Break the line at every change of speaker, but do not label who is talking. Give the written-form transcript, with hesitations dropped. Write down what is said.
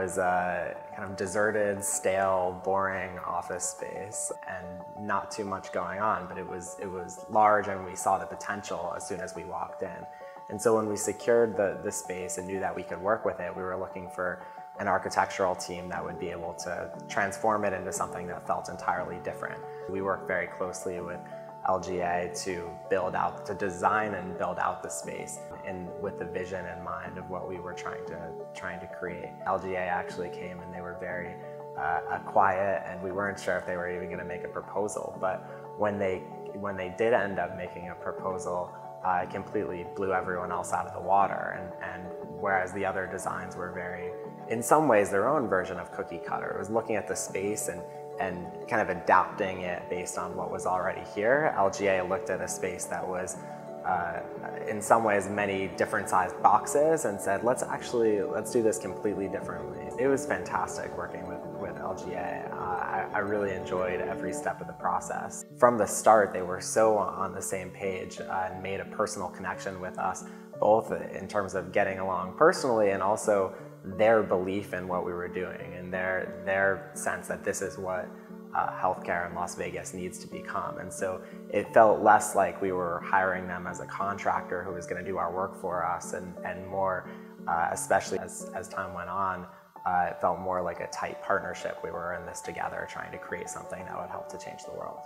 was a kind of deserted, stale, boring office space and not too much going on, but it was large, and we saw the potential as soon as we walked in. And so when we secured the space and knew that we could work with it, we were looking for an architectural team that would be able to transform it into something that felt entirely different. We worked very closely with LGA to design and build out the space, and with the vision in mind of what we were trying to create. LGA actually came, and they were very quiet, and we weren't sure if they were even going to make a proposal. But when they did end up making a proposal, it completely blew everyone else out of the water. And whereas the other designs were very, in some ways, their own version of cookie cutter. It was looking at the space and kind of adapting it based on what was already here. LGA looked at a space that was, in some ways, many different sized boxes and said, let's do this completely differently. It was fantastic working with LGA. I really enjoyed every step of the process. From the start, they were so on the same page and made a personal connection with us, both in terms of getting along personally and also their belief in what we were doing and their sense that this is what healthcare in Las Vegas needs to become. And so it felt less like we were hiring them as a contractor who was going to do our work for us, and more, especially as time went on, it felt more like a tight partnership. We were in this together, trying to create something that would help to change the world.